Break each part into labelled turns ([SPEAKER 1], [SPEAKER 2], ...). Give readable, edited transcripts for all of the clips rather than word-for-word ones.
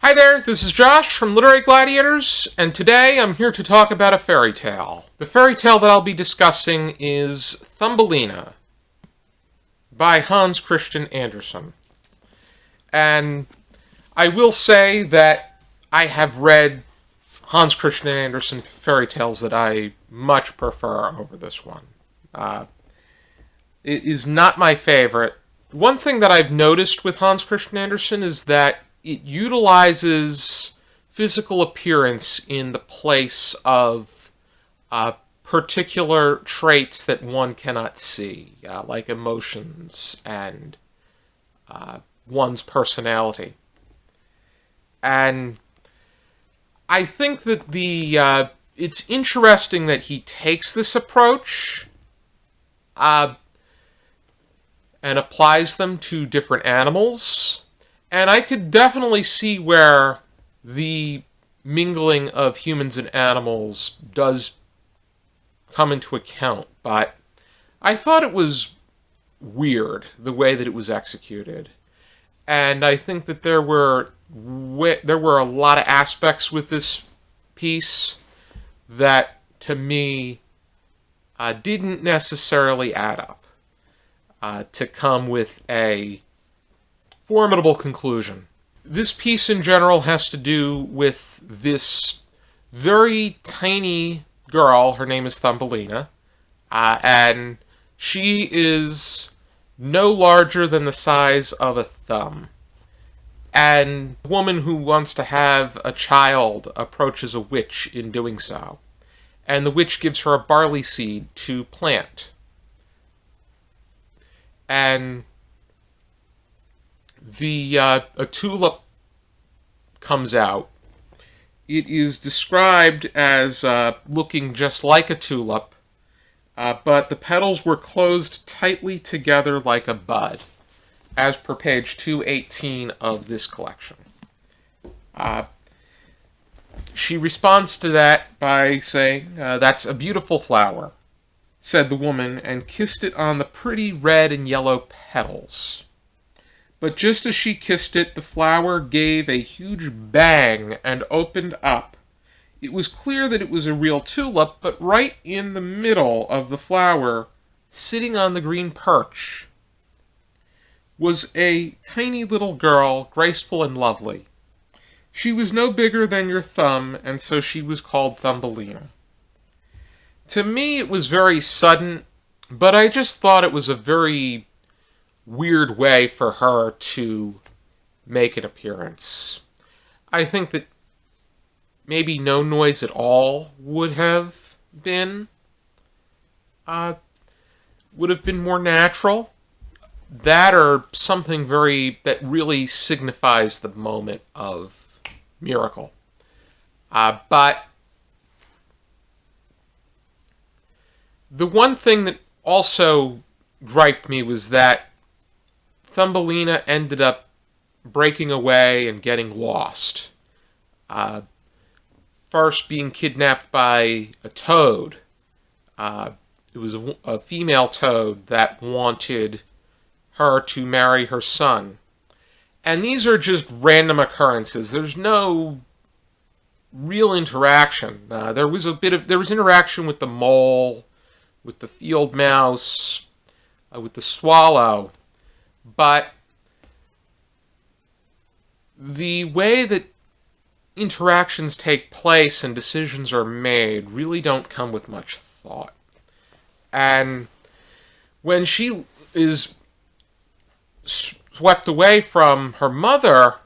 [SPEAKER 1] Hi there, this is Josh from Literary Gladiators, and today I'm here to talk about a fairy tale. The fairy tale that I'll be discussing is Thumbelina by Hans Christian Andersen. And I will say that I have read Hans Christian Andersen fairy tales that I much prefer over this one. It is not my favorite. One thing that I've noticed with Hans Christian Andersen is that it utilizes physical appearance in the place of particular traits that one cannot see, like emotions and one's personality. And I think that it's interesting that he takes this approach and applies them to different animals. And I could definitely see where the mingling of humans and animals does come into account, but I thought it was weird the way that it was executed. And I think that there were a lot of aspects with this piece that, to me, didn't necessarily add up to come with a formidable conclusion. This piece in general has to do with this very tiny girl. Her name is Thumbelina, and she is no larger than the size of a thumb. And a woman who wants to have a child approaches a witch in doing so. And the witch gives her a barley seed to plant. And a tulip comes out. It is described as looking just like a tulip, but the petals were closed tightly together like a bud, as per page 218 of this collection. She responds to that by saying, "That's a beautiful flower," said the woman, and kissed it on the pretty red and yellow petals. But just as she kissed it, the flower gave a huge bang and opened up. It was clear that it was a real tulip, but right in the middle of the flower, sitting on the green perch, was a tiny little girl, graceful and lovely. She was no bigger than your thumb, and so she was called Thumbelina. To me, it was very sudden, but I just thought it was a very weird way for her to make an appearance. I think that maybe no noise at all would have been more natural. That or something that really signifies the moment of miracle. But the one thing that also griped me was that Thumbelina ended up breaking away and getting lost. First being kidnapped by a toad. It was a female toad that wanted her to marry her son. And these are just random occurrences. There's no real interaction. There was interaction with the mole, with the field mouse, with the swallow. But the way that interactions take place and decisions are made really don't come with much thought. And when she is swept away from her mother,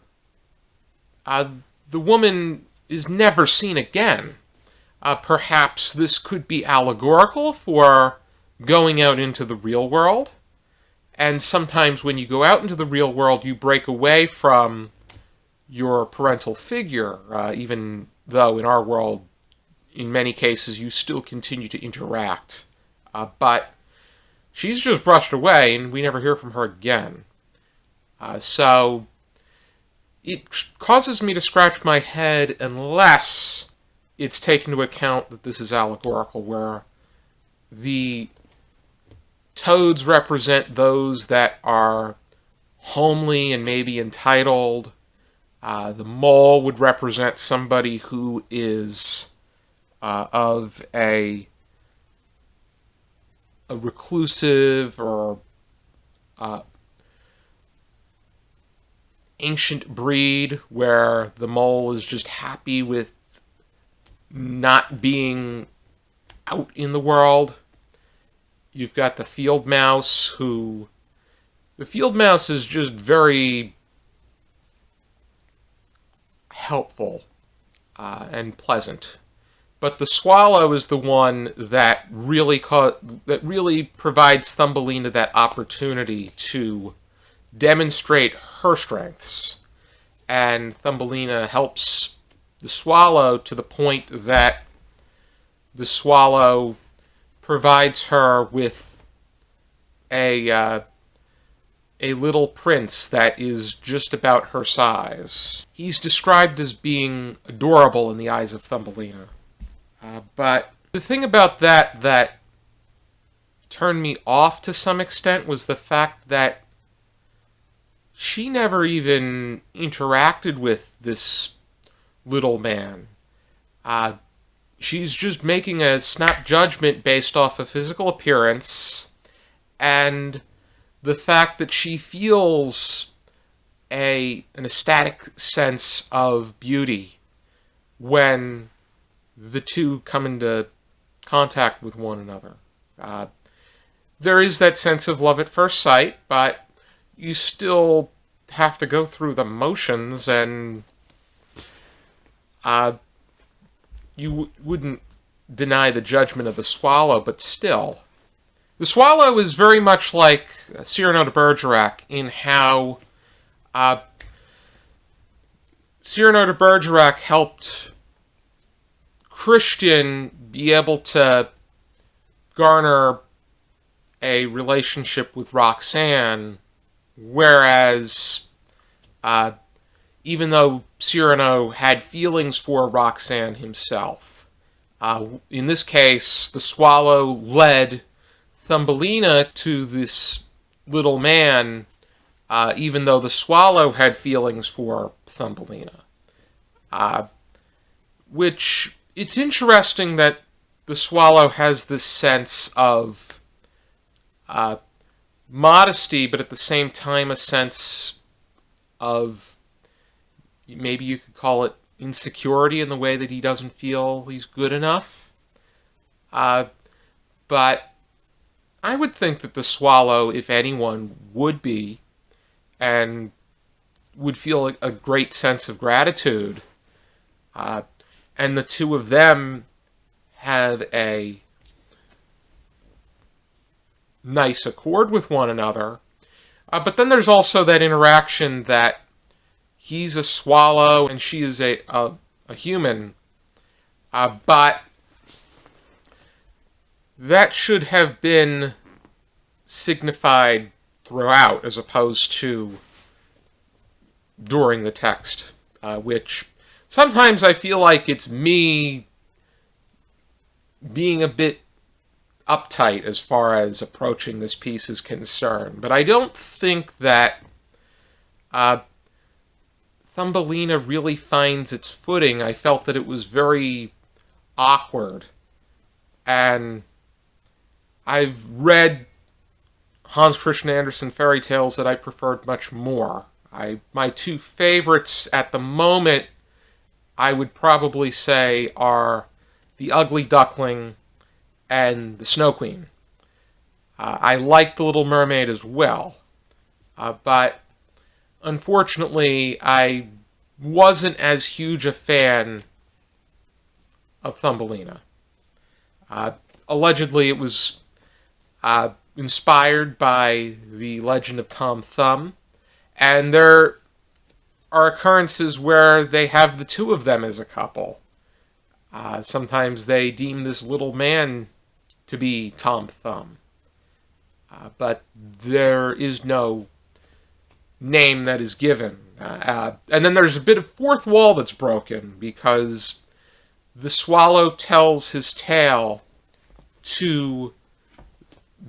[SPEAKER 1] the woman is never seen again. Perhaps this could be allegorical for going out into the real world. And sometimes when you go out into the real world, you break away from your parental figure, even though in our world, in many cases, you still continue to interact. But she's just brushed away, and we never hear from her again. So it causes me to scratch my head unless it's taken into account that this is allegorical, where the toads represent those that are homely and maybe entitled, The mole would represent somebody who is of a reclusive or ancient breed, where the mole is just happy with not being out in the world. You've got the field mouse, who... The field mouse is just very helpful and pleasant. But the swallow is the one that really provides Thumbelina that opportunity to demonstrate her strengths. And Thumbelina helps the swallow to the point that the swallow provides her with a little prince that is just about her size. He's described as being adorable in the eyes of Thumbelina. But the thing about that turned me off to some extent was the fact that she never even interacted with this little man. She's just making a snap judgment based off of physical appearance and the fact that she feels an ecstatic sense of beauty when the two come into contact with one another. There is that sense of love at first sight, but you still have to go through the motions, and you wouldn't deny the judgment of the swallow, but still. The swallow is very much like Cyrano de Bergerac in how Cyrano de Bergerac helped Christian be able to garner a relationship with Roxanne, whereas even though Cyrano had feelings for Roxanne himself, in this case, the swallow led Thumbelina to this little man, even though the swallow had feelings for Thumbelina. Which, it's interesting that the swallow has this sense of modesty, but at the same time a sense of, maybe you could call it insecurity in the way that he doesn't feel he's good enough. But I would think that the swallow, if anyone, would be, and would feel a great sense of gratitude. And the two of them have a nice accord with one another. But then there's also that interaction that he's a swallow and she is a human. But that should have been signified throughout as opposed to during the text, which sometimes I feel like it's me being a bit uptight as far as approaching this piece is concerned. But I don't think that Thumbelina really finds its footing. I felt that it was very awkward. And I've read Hans Christian Andersen fairy tales that I preferred much more. My two favorites at the moment, I would probably say, are The Ugly Duckling and The Snow Queen. I like The Little Mermaid as well, but unfortunately I wasn't as huge a fan of Thumbelina. Allegedly it was inspired by the legend of Tom Thumb, and there are occurrences where they have the two of them as a couple. Sometimes they deem this little man to be Tom Thumb, but there is no name that is given. And then there's a bit of fourth wall that's broken, because the swallow tells his tale to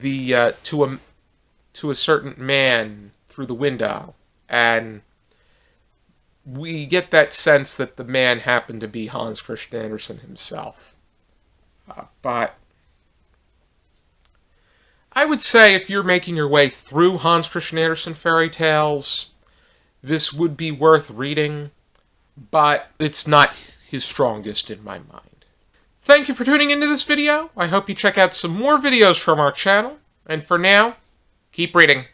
[SPEAKER 1] a certain man through the window, and we get that sense that the man happened to be Hans Christian Andersen himself. But I would say if you're making your way through Hans Christian Andersen fairy tales, this would be worth reading, but it's not his strongest in my mind. Thank you for tuning into this video. I hope you check out some more videos from our channel, and for now, keep reading.